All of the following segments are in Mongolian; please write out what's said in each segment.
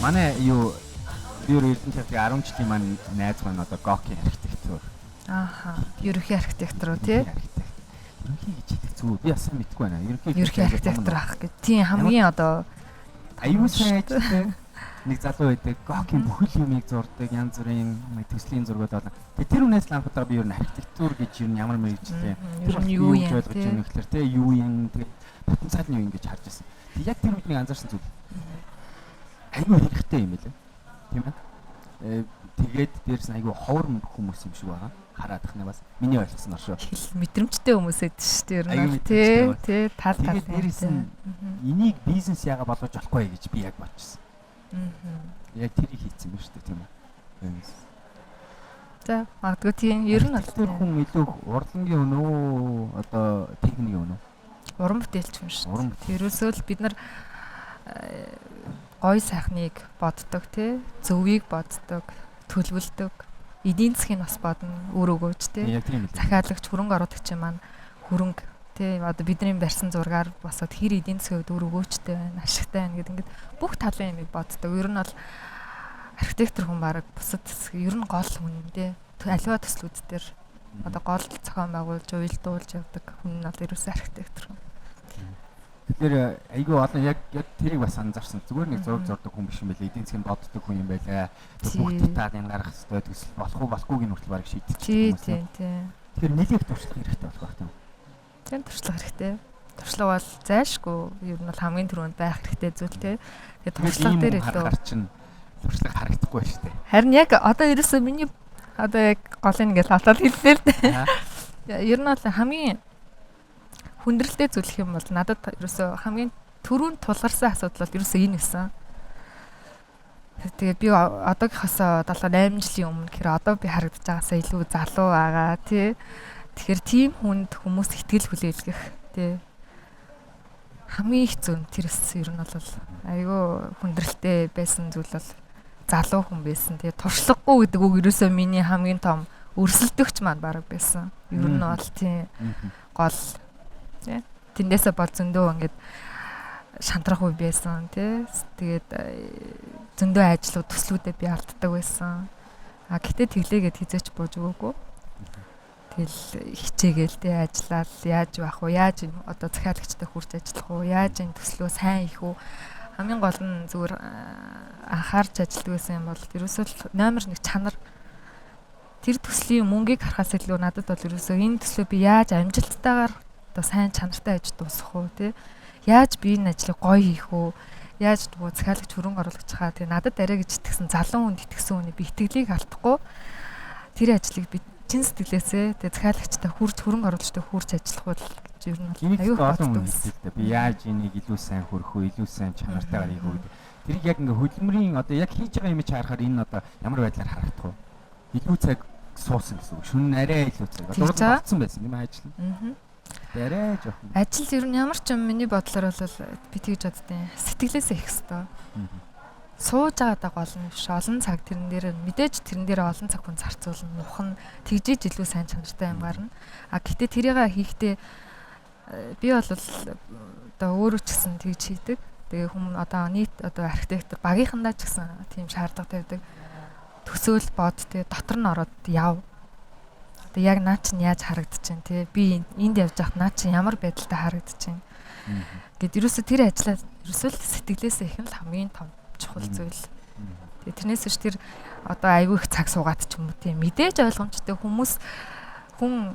Манай юу би Эрдэнэ театрын 10 жилийн маань найз маань одоо Гоки архитектур. Ааха. Ерөнхий архитектур тий. Ерөнхий гэж хэлэх зүг. Би асаа мэдгүй байна. Ерөнхий архитектур ах гэж. Тийм хамгийн одоо аюу сайн ажилладаг нэг залуу байдаг. Гокийн бүхэл юмыг зурдаг, янз бүрийн төслийн зургууд болон. Тэр үнээс л анхудаа би ер нь архитектур гэж ер нь ямар мэрэгжлээ. Тэр нь юу юм ойлгож байна гэхэлэр тий юу юм тэгээ потенциал нь юу ингэж харж байсан. Яг тэр үнийг анзаарсан зүйл. Аюу хэрэгтэй юм билээ. Тийм ээ. Тэгээд дээрс айгүй ховор хүмүүс юм шиг байгаа. Хараад их бас миний ойлгосноор шүү. Мэдрэмжтэй хүмүүс эд шүү дээ. Ер нь тий тал тал. Дээрс нь энийг бизнес яага болгож болохгүй гэж би яг бодчихсон. Яг тэрийг хийцэн байна шүү дээ тийм үү. За магадгүй тийм ер нь тэр хүн илүү урлагийн өнөө одоо техникийн өнөө. Уран бүтээлч хүн шүү. Тэрөөсөө л бид нар гой сайхныг боддог тий зөвийг боддог төлөвлөдөг эдийн засгийг бас бодно өөр өгөөж тий захиалагч хөрөнгө оруулагч маань хөрөнгө тий одоо бидний барьсан зургаар босоод хэр эдийн засгийн өөр өгөөжтэй байна ашигтай байна гэдэг ингээд бүх талын юмыг боддог ер нь бол архитектор хүн баг бусад ер нь гол хүн тий аливаа төслүүд дээр одоо гол зохион байгуулж уялдуулж явдаг хүн нь бол ерөөсөө архитектор хүн. Тэгэхээр айгүй олон яг тэрийг бас анзаарсан. Зүгээр нэг зураг зурдаг хүн биш юм байлээ. Эдийн засгийн боддог хүн юм байлаа. Бүх деталийг гаргах хэрэгтэй төсөл болох уу болохгүйг нь хүртэл бараг шийдчих юм. Тийм. Тэгэхээр нэлээд туршлага хэрэгтэй болох байх тийм. Тийм туршлага хэрэгтэй. Туршлага бол зайлшгүй ер нь бол хамгийн түрүүнд байх хэрэгтэй зүйл те. Тэгээд туршлага дээр илүү чинь туршлага харагдахгүй шүү дээ. Харин яг одоо ерөөсөө миний одоо яг голын ингээл хатаад хэллээ л дээ. Ер нь бол хамгийн хүндрэлтэй зүйл юм бол надад ерөөсөө хамгийн түрүүнд тулгарсан асуудал бол ерөөсөө энэ байсан. Тэгээд би одоогийнхоосоо 7-8 жилийн өмнө гэхээр одоо би харагдаж байгаасаа илүү залуу байгаа тий. Тэгэхээр тийм хүнд хүмүүс итгэл хүлээлгэх тий. Хамгийн их зүүн тэр ер нь бол айгүй хүндрэлтэй байсан зүйл бол залуу хүн байсан. Тэгээд туршлагагүй гэдэг үг ерөөсөө миний хамгийн том өрсөлдөгч маань баг байсан. Ер нь бол тий гол тэндээсээ бол зөндөө ингээд шантрах үе байсан тий. Тэгээд зөндөө ажлууд төслүүдэд би алддаг байсан. Гэтээ тэглээгээд хизээч бууж өгөөгүй. Тэгэл хичээгээл тий ажиллаад яаж байх вэ? Яаж одоо захиалагчтай хурц ажиллах вэ? Яаж энэ төслөө сайн хийх вэ? Хамгийн гол нь зүгээр анхаарч ажилладаг байсан юм бол ерөөсөө номер 1 чанар тэр төслийн мөнгийг харахаас илүү надад бол ерөөсөө энэ төслөө би яаж амжилттайгаар одоо сайн чанартай ажиж дуусгах уу тий яаж би энэ ажлыг гоё хийх үү яаж захиалагч хөрөнгө оруулагч хаа тий надад арай гэж итгэсэн залуу хүнд итгэсэн хүний би итгэлийг алдахгүй тэр ажлыг би чин сэтгэлээсээ тий захиалагчтай хурц хөрөнгө оруулагчтай хурц ажиллах бол гэж ер нь аюу олон үнэтэй би яаж энийг илүү сайн хөрөх үү илүү сайн чанартайгаар хийх үү тэрийг яг ингээ хөдөлмөрийн одоо яг хийж байгаа юм чи харахаар энэ одоо ямар байдлаар харагдах вэ илүү цаг суусан гэсэн үг шүн арай илүү цаг одоо болцсон байсан юм ажил Арай жоохон. Ажил ер нь ямар ч юм миний бодлоор бол би тэгж боддیں۔ Сэтгэлээсээ их хэвээр. Сууж байгаадаа гол нь биш. Олон цаг тэрэн дээр мэдээж тэрэн дээр олон цаг хүн зарцуулна, нухна, тэгжиж илүү сайн чанартай юм гарна. Гэтээ тэрийг хийхдээ би бол одоо өөрөө ч гэсэн тэгж хийдэг. Тэгээ хүмүүс одоо нийт одоо архитектор багийнхандаа ч гэсэн тийм шаардлага тавьдаг. Төсөөл бод тэгээ дотор нь ороод яв. Яг наа чинь яаж харагдчихээн тий би энд явж байхад наа чинь ямар байдалтай харагдчихээн гэд ерөөсө тэр ажиллаа ерөөсөө сэтгэлээсээ их нь л хамгийн том чухал зүйл. Тэгээ тэрнээс ч тэр одоо айгүй их цаг суугаад ч юм уу тий мэдээж ойлгомжтой хүмүүс хүн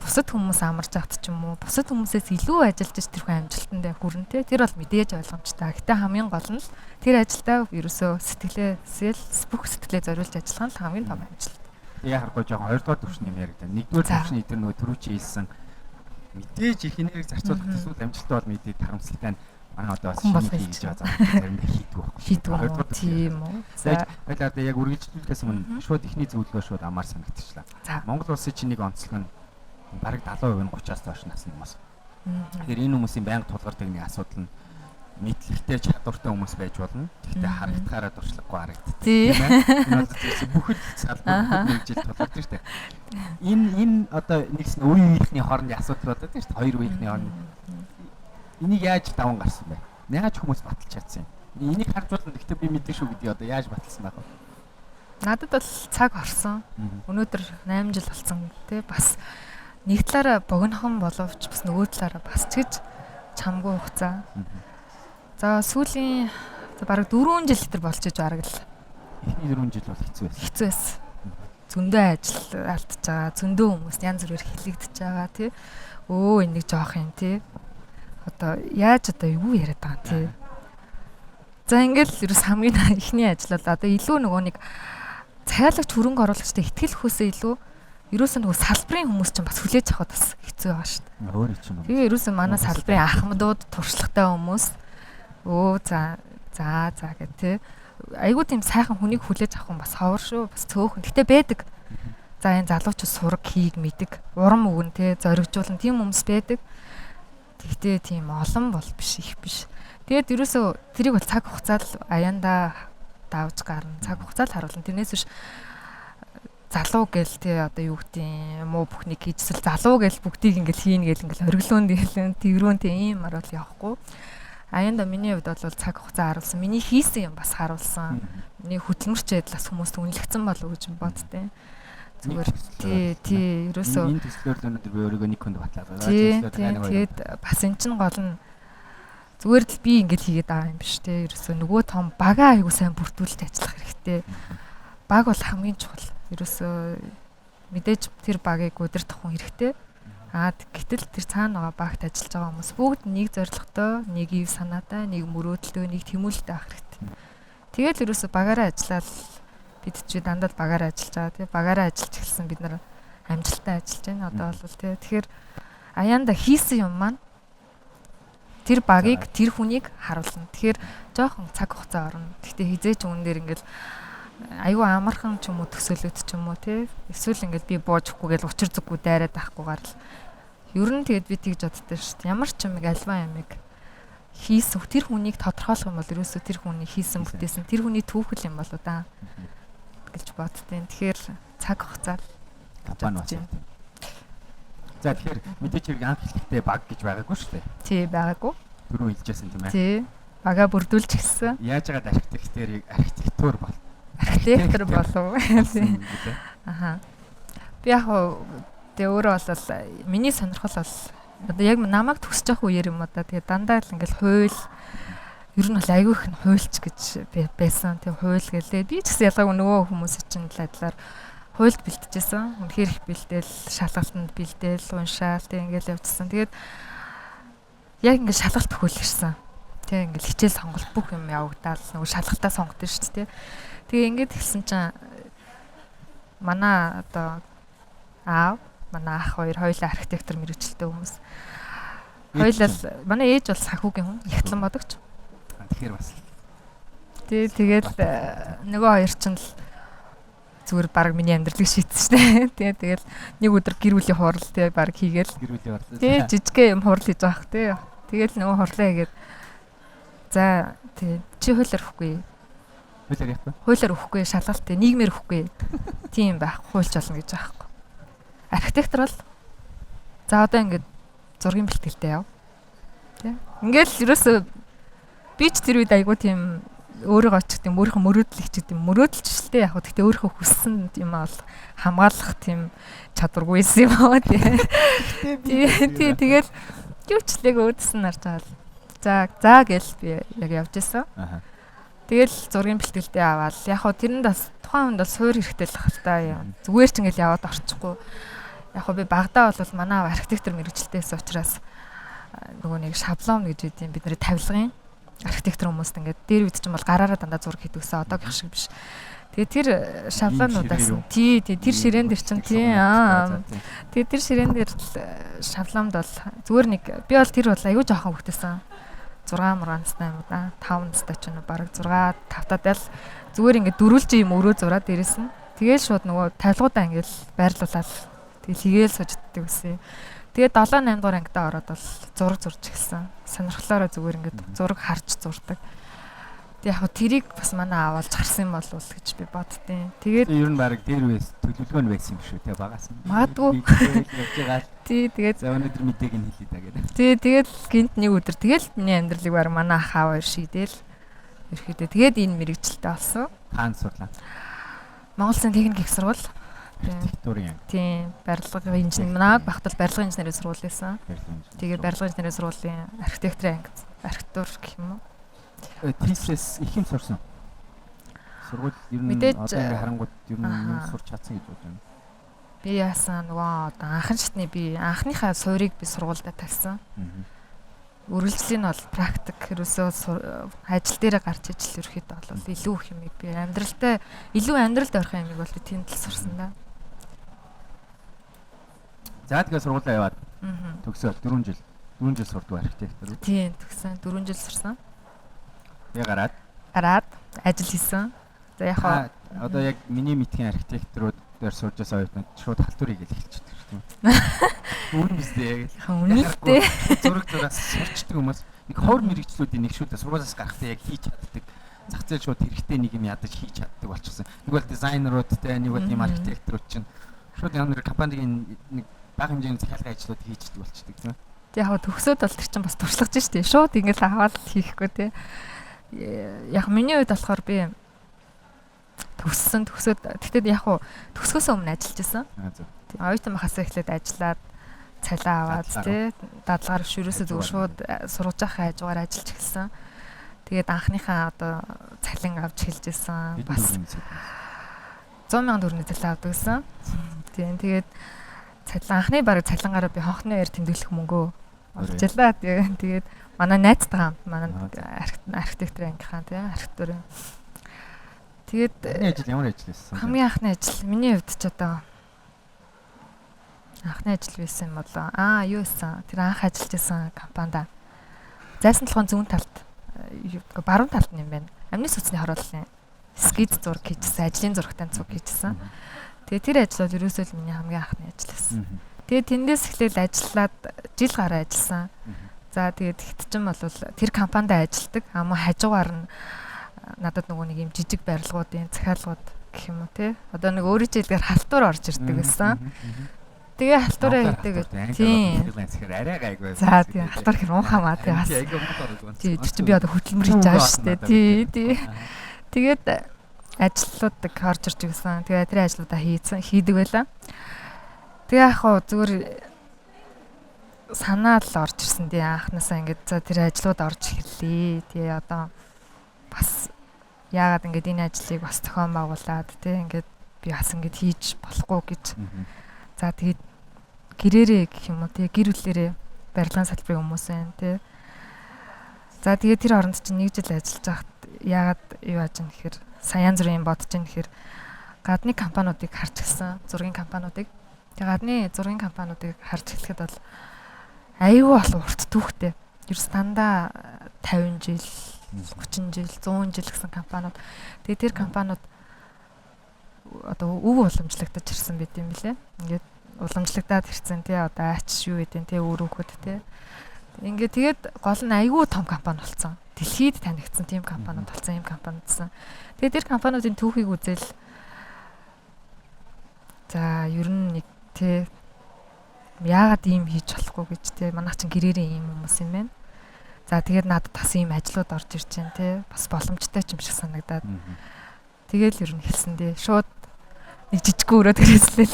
бусад хүмүүс амарч авт ч юм уу бусад хүмүүсээс илүү ажиллаж тэр хүн амжилтандаа хүрнэ тий тэр бол мэдээж ойлгомжтой. Гэтэ хамгийн гол нь л тэр ажилдаа ерөөсөө сэтгэлээсээ л бүх сэтгэлээ зориулж ажиллах нь хамгийн том амжилт. Яг харахгүй жоохон 2 дугаар төвшин юм яригдана. 1-р төвшин эдгээр нөгөө түрүүчи хэлсэн мэдээж их энерги зарцуулах төсөл амжилттай бол мэдээд харамсалтай нь манай одоо бас шинэ хийж байгаа заримдаа хийдгүү байхгүй. 2 дугаар тийм үү. За байлаа одоо яг үргэлжлүүлэхээс өмнө шууд ихний зөвлөгөө шууд амар санагдчихлаа. Монгол улсын чинь нэг онцлог нь бараг 70% нь 30-аас доош насны хүмүүс. Тэгэхээр энэ хүмүүсийн байнга тулгардаг нэг асуудал нь мэдлэгтэй чадвартай хүмүүс байж болно. Гэхдээ харагдахаараа дуршлаггүй харагддаг. Тийм ээ. Бүхэл салбар нэгжил тулгардаг шүү дээ. Энэ одоо нэгс үе үеийнхний хоорондын асуудал болоод шүү дээ. Хоёр үеийнхний хооронд. Энийг яаж даван гарсан бэ? Яаж хүмүүс баталж чадсан юм? Энийг харж болно. Гэхдээ би мэдээ шүү гэдгийг одоо яаж баталсан байх вэ? Надад бол цаг орсон. Өнөөдөр 8 жил болсон тий бас нэг талаараа богинохон боловч бас нөгөө талаараа бас ч гэж чамгүй хугацаа. За сүүлийн бараг 4 жил литр болж иж бараг л. Эхний 4 жил бол хэцүү байсан. Хэцүү байсан. Зөндөө ажил алдчихж байгаа. Зөндөө хүмүүс янз бүрээр хилэгдэж байгаа тий. Энийг жоох юм тий. Одоо яаж одоо юу яриад байгаа тий. За ингээл ерөөс хамгийн ихний ажил бол одоо илүү нөгөө нэг цайлагч хөрөнгө оруулагчтай ихтгэл хөөсөө илүү ерөөсөө нөгөө салбарын хүмүүс чинь бас хүлээж авахд бас хэцүү байгаа шүү дээ. Өөр чинь. Тэгээ ерөөсөө манай салбарын ахмадууд туршлагатай хүмүүс за гэх тий. Айгуу тийм сайхан хүнийг хүлээж авах нь бас ховор шүү. Бас цөөхөн. Гэтэ байдаг. За энэ залуучууд сураг хийг мэдэг. Урам өгөн тий зоригжуулан тийм хүмүүс байдаг. Тэгтээ тийм олон бол биш их биш. Тэгээд ерөөсөө тэрийг бол цаг хугацаад аяанда давж гарна. Цаг хугацаад харуулна. Тэрнээс биш залуу гээл тий одоо юу гэдэг муу бүхнийг хийжсэл залуу гээл бүгдийг ингээл хийн гээл ингээл хориглоон гээл тэрүүн тий ийм марвал явахгүй. Аяанда миний хувьд бол цаг хугацаа харуулсан. Миний хийсэн юм бас харуулсан. Миний хөдөлмөрч байдлаас хүмүүст үнэлэгдсэн болов уу гэж боддیں۔ Зүгээр тий ерөөсөө энэ төслөөр өнөөдөр би өөрийгөө нэг хүнд батлаад байгаа. Тэгээд бас эн чинь гол нь зүгээр л би ингэж хийгээд байгаа юм биш тий. Ерөөсөө нөгөө том бага аягүй сайн бүрдүүлэлт ажиллах хэрэгтэй. Баг бол хамгийн чухал. Ерөөсөө мэдээж тэр багыг өдөртөх хүн хэрэгтэй. Гэтэл тэр цаана байгаа багт ажиллаж байгаа хүмүүс бүгд нэг зорилготой, нэг ив санаатай, нэг мөрөөдөлтэй, нэг тэмүүлэлтэй авах хэрэгтэй. Тэгэл ерөөсө багаараа ажиллаад бид чи дандаа багаараа ажиллаж байгаа тий. Багаараа ажиллаж эхэлсэн бид нар амжилттай ажиллаж байна. Одоо бол тий. Тэгэхээр аяанда хийсэн юм маань тэр багийг, тэр хүнийг харуулна. Тэгэхээр жоохон цаг хугацаа орно. Гэхдээ хизээч үүн дээр ингээл айгүй амархан ч юм уу төсөөлөд ч юм уу тий. Эсвэл ингээл би бууж өгөхгүйгээл учир зүггүй дайраад авахгүйгээр л ер нь тэгээд би тэгж боддоо шүү дээ. Ямар ч юм альва ямиг хийсэн тэр хүнийг тодорхойлох юм бол ерөөсөө тэр хүний хийсэн бүтээсэн тэр хүний түүхэл юм болоо да гэж боддیں۔ Тэгэхээр цаг хугацаа компани байна. За тэгэхээр мэдээч хэрэг анх хэлэхдээ баг гэж байгаагүй шүү дээ. Тий байгаагүй. Түрүү хэлжсэн тийм ээ. Тий. Бага бүрдүүлж гисэн. Яаж яагаад архитектур бол. Архитектор болов. Аха. Би яг тэ өөрөө бол миний сонирхол бол одоо яг намайг төгсөж явах үеэр юм уу да. Тэгээ дандаа л ингээл хууль ер нь бол айгүй их хуульч гэж байсан. Тэгээ хууль гэлээ. Би ч гэсэн ялгаагүй нөгөө хүмүүс чинь л адилаар хуульд бэлтжижсэн. Үнэхээр их бэлдээл, шалгалтанд бэлдээл, уншаал тэг ингээл явчихсан. Тэгээд яг ингээд шалгалт төхөөлчихсэн. Тэг ингээл хичээл сонголт бүх юм явагдаал нөгөө шалгалтаа сонгодог шүү дээ. Тэгээ ингээд хэлсэн чинь манай одоо манай ах хоёр хоёулаа архитектор мэргэжилтэй хүмүүс. Хоёулаа манай ээж бол санхүүгийн хүн, Ягтлан бодогч. Тэгэхээр бас. Тэгээд нөгөө хоёр ч л зүгээр баг миний амьдралыг шийдсэн шүү дээ. Тэгээд нэг өдөр гэр бүлийн хурал тэг баг хийгээл. Гэр бүлийн хурал. Тэгээд жижигхэн юм хурал хийж байгаа х тэг. Тэгэл нөгөө хурлаа хийгээд за тэг чи хуулиар өгөхгүй. Хуулиар яахгүй? Хуулиар өгөхгүй, шалгалт нийгмээр өгөхгүй. Тийм байх, хуульч болно гэж байгаа хгүй. Архитектор бол за одоо ингээд зургийн бэлтгэлтэй яв. Тэ? Ингээл ерөөсөө би ч тэр үед айгуу тийм өөрийгөө ч гэдэм өөрийнхөө мөрөөдөл их ч гэдэм мөрөөдөлчтэй яг гэхдээ өөрийнхөө хүссэн юм бол хамгаалах тийм чадваргүйсэн юм аа тий. Тэгэл юучлэг өөдсөн нарж байгаа л. За гэл би яг явж исэн. Тэгэл зургийн бэлтгэлтэй аваад яг хоо тэрэнд бас тухайн хүнд бол суур хэрэгтэй л хэл та юм. Зүгээр ч ингээл яваад орчихгүй. Яг хоо би багадаа бол манай архитектор мэргэжилтэйс учраас нөгөө нэг шаблон гэж үгүй бидний тавилгын архитектор хүмүүст ингээд дээр үед чинь бол гараараа дандаа зураг хийдгсэн одоогийнх шиг биш. Тэгээ тэр шаблонуудаас тий тэр ширээн дээр чинь тий тэгээ тэр ширээн дээр шаблонд бол зүгээр нэг би бол тэр бол аюу жоохон хөвгтэйсэн 6 настай юм да 5 настай ч нэг бараг 6 5-таад л зүгээр ингээд дөрүлж юм өрөө зураад дээрэс нь тэгээл шууд нөгөө тавилгуудаа ингээд байрлуулаад тэгэл хийгээл сужддаг гэсэн. Тэгээд 7 8 дугаар ангидаа ороод бол зураг зурж эхэлсэн. Сонирхлоороо зүгээр ингээд зураг харж зурдаг. Тэг яг тэрийг бас манай аваад гарсан юм болов уу гэж би боддیں۔ Тэгээд ер нь баг дээр үес төлөвлөгөө нь байсан юм шүү те багаас нь. Магадгүй. Тий тэгээд за өнөөдөр мэдээг нь хэлээ да гэдэг. Тий тэгээд гинт нэг өдөр тэгэл миний амьдралыг баг манай ах аав хоёр шийдэл Ерөөхдөө тэгээд энэ мэрэгчлээ олсон. Хаан сурлаа. Монгол Улсын техник их сургууль. Архитектурын Тийм, барилга инженер нааг багтал барилга инженерийн сургууль байсан. барилгын. Тэгээд барилга инженерийн сургуулийн архитектурын анги, архитектур гэх юм уу? Тийшээс их юм сурсан. Сургууль ер нь Мэдээж, одоо ингээ харангууд ер нь аха. юм сурч чадсан гэж бодож байна. Би яасан нөгөө одоо анхан шатны би анхныхаа суурийг би сургуультай тавьсан. Үргэлжлэл нь бол практик ерөөсөө ажил дээрээ гарч ижил ерөөхдөө бол илүү их юм би амьдралтай илүү амьдралд орох юмыг бол би тэнд л сурсан да. За тэгээ сургуулаа яваад Аа. төгсөөл 4 жил. 4 жил сурдаг архитектор. Тийм төгсөн 4 жил сурсан. Тэгээ гараад Гараад ажил хийсэн. За яг хаа одоо яг миний мэдхийн архитекторууд дээр сурж байгаа оюутнууд шууд халтурыг эхэлчихдэг шүү дээ. Үүн биздээ яг үнэтэй. зураг зураас сурчдаг хүмүүс нэг ховор мэрэгчлүүдийн нэг шүүдээ сургуулиас гарахтаа яг хийж чаддаг. Зах зээл шууд хэрэгтэй нэг юм ядаж хийж чаддаг болчихсон. Нэг бол дизайнеруудтай, нэг бол тийм архитекторууд чинь шууд ямар нэг компанийн нэг бага хэмжээний захиалгын ажлууд хийждэг болчихдаг тийм. Яг хаа төгсөөд бол тэр чинь бас туршлагаж штеп. Шууд ингээл аваад хийхгүй те. Яг миний хувьд болохоор би төгсөөд тэгтээ яг хаа төгсгөөсөө өмнө ажиллаж байсан. Оюутан бахасаа эхлээд ажиллаад цалиа аваад тий дадлагаар шүрээсээ зүгээр шууд сургаж ахын хажуугаар ажиллаж эхэлсэн. Тэгээд анхныхаа одоо цалин авч хэлж ирсэн. Бас 100,000 төгрөгийн цалин авдаг гэсэн. Тийм тэгээд анхны баг цалингаараа би хонхны яар тэмдэглэх мөнгөө олжлаа. Тэгээд манай найзтайгаа хамт манай архитектурын ангийнхаа тий архитектурын тэгээд ямар ажил хийсэн? Хамгийн анхны ажил миний хувьд ч одоо анхны ажил байсан юм болоо. Юу гэсэн? Тэр анх ажиллаж байсан компанид зайсан толгойн зүүн талд баруун талд юм байна. Амны сүцний хорооллын скиз зураг хийжсэн, ажлын зурагтай цуг хийжсэн. Тэгээ тэр ажил бол ерөөсөө л миний хамгийн анхны ажил байсан. Тэгээ тэндээс эхлээл ажиллаад жил гараа ажилласан. За тэгээд ихт чинь бол тэр компанид ажилладаг. Ама хажуугаар нь надад нөгөө нэг юм жижиг барилгуудын захиалгууд гэх юм уу те. Одоо нэг өөрийн жилээр халтур орж ирдэг гэсэн. Тэгээ халтураа хийдэг гэж. Тийм. Арай гайгүй. За тийм халтур хэр уухамаа тий бас. Тий чи би одоо хөтөлмөр хийж байгаа шүү дээ. Тий. Тэгээд ажлуудыг орж ирж гисэн. Тэгээ тэр ажлуудаа хийдэг байлаа. Тэгээ яг хоо зүгээр санаа л орж ирсэн тий анхнаасаа ингээд за тэр ажлууд орж ирлээ. Тэгээ одоо бас яагаад ингээд энэ ажлыг бас зохион байгуулад тий ингээд би бас ингээд хийж болохгүй гэж. За тэгээд гэрээрээ гэх юм уу тий гэр бүлэрээ барилгын салбарын хүмүүс байна тий. За тэгээд тэр оронд чинь 1 жил ажиллаж байхад яагаад юу яаж юм гэхээр саяан зүрийн бодож юм гэхээр гадны компаниудыг харж гисэн зургийн компаниудыг. Тэгээд гадны зургийн компаниудыг харж эхлэхэд бол аюу бол урт түүхтэй. Ер дандаа 50 жил 30 жил 100 жил гэсэн компаниуд. Тэгээд тэр компаниуд одоо өв уламжлагдаж ирсэн байт юм билэ. Ингээд уламжлагдаад ирсэн тий одоо ач юу гэдэг тий өөр хөхөд тий. Ингээд тэгээд гол нь айгүй том компани болсон. Дэлхийд танигдсан тийм компаниуд болсон, ийм компаниудсан. Тэгээд тэр компаниудын түүхийг үзэл за ер нь нэг тий яагаад ийм хийж болохгүй гэж тий манайх чинь гэрээрээ ийм хүмүүс юм байна. За тэгээд надад бас ийм ажлууд орж ирж байна тий бас боломжтой ч юм шиг санагдаад. Тэгэл ер нь хэлсэн дээ. Шууд нэг жижиг өрөөд хэрэгслээ.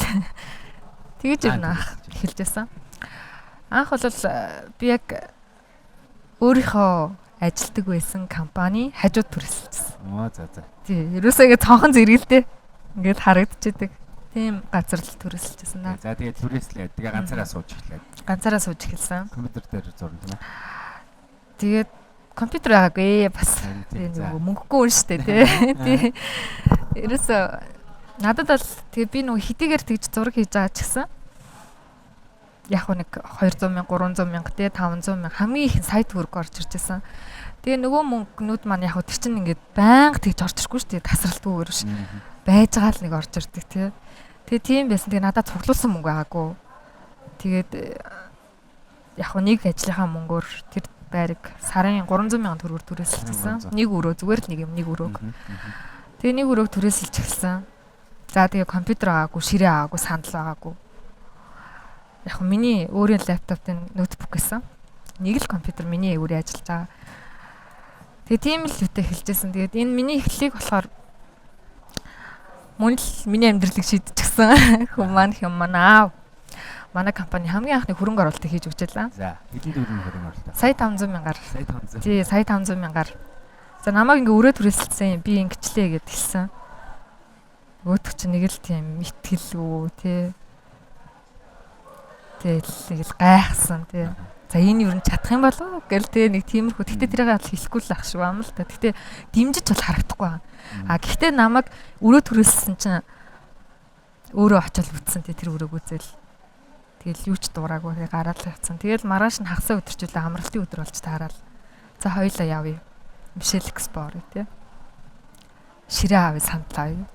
Тэгэж ер нь анх эхэлж байсан. Анх бол би яг өөрийнхөө ажилдаг байсан компани хажууд түрээсэлжсэн. За. Тий, ерөөсөө ингэ цонхон зэрэгэлдээ ингээд харагдчихэдэг. Тийм газар л түрээсэлжсэн да. За тэгээд түрээслээ. Тэгээ ганцаараа сууж эхлэв. Ганцаараа сууж эхэлсэн. Компьютер дээр зурна тийм ээ. Тэгээд компьютер байгаагүй бас нөгөө мөнгөгүй юм штэ тий. Ерөөсөө надад бол тэгээ би нөгөө хэдийгээр тэгж зураг хийж байгаа ч гэсэн яг нэг 200,000 300,000 тий 500,000 хамгийн их сайт хөрөг орж ирж байсан. Тэгээ нөгөө мөнгнүүд маань яг тэр чинь ингээд байнга тэгж орж ирэхгүй шүү дээ тасралтгүйгээр ш. Байж байгаа л нэг орж ирдэг тий. Тэгээ тийм байсан. Тэгээ надад цуглуулсан мөнгө байгаагүй. Тэгээд яг нэг ажлынхаа мөнгөөр тэр байрыг сарын 300,000 төгрөгөөр түрээсэлсэн. Нэг өрөө зүгээр л нэг юм нэг өрөөг. Тэгээ нэг өрөөг түрээсэлж эхэлсэн. За тэгээ компьютер аваагүй, ширээ аваагүй, сандал аваагүй. Яг миний өөрийн лаптоптын ноутбук гэсэн. Нэг л компьютер миний өөрийн ажиллаж байгаа. Тэгээ тийм л үтэй хэлжсэн. Тэгээд энэ миний эхлэлийг болохоор мөн л миний амьдралыг шийдчихсэн хүн маань аав. Манай компани хамгийн анхны хөрөнгө оруулалтыг хийж өгч байлаа. За, хэдэн төгрөгийн хөрөнгө оруулалт? Сая 500 мянгаар. Сая 500. Тий, сая 500 мянгаар. За намайг ингээ өрөө түрээсэлсэн би ингэчлээ гэд хэлсэн. Өөтг чи нэг л тийм итгэл үү тий. Тэгэл гайхсан тий. За энэ юу н чадах юм болов гэл тий нэг тиймэрхүү. Тэгтээ тэрийг аль хэлэхгүй л ах шүү ам л та. Тэгтээ дэмжиж бол харагдахгүй байна. А гэхдээ намайг өрөө түрээсэлсэн чинь өөрөө очил үтсэн тий тэр өрөөг үзэл. Тэгэл юу ч дуураагүй гараад л явцсан. Тэгэл маргааш нь хагасаа өдөрчүүлээ амралтын өдөр болж таарал. За хоёлаа явъя. Мишель Экспор тий. Ширээ авъя сандлаа юу.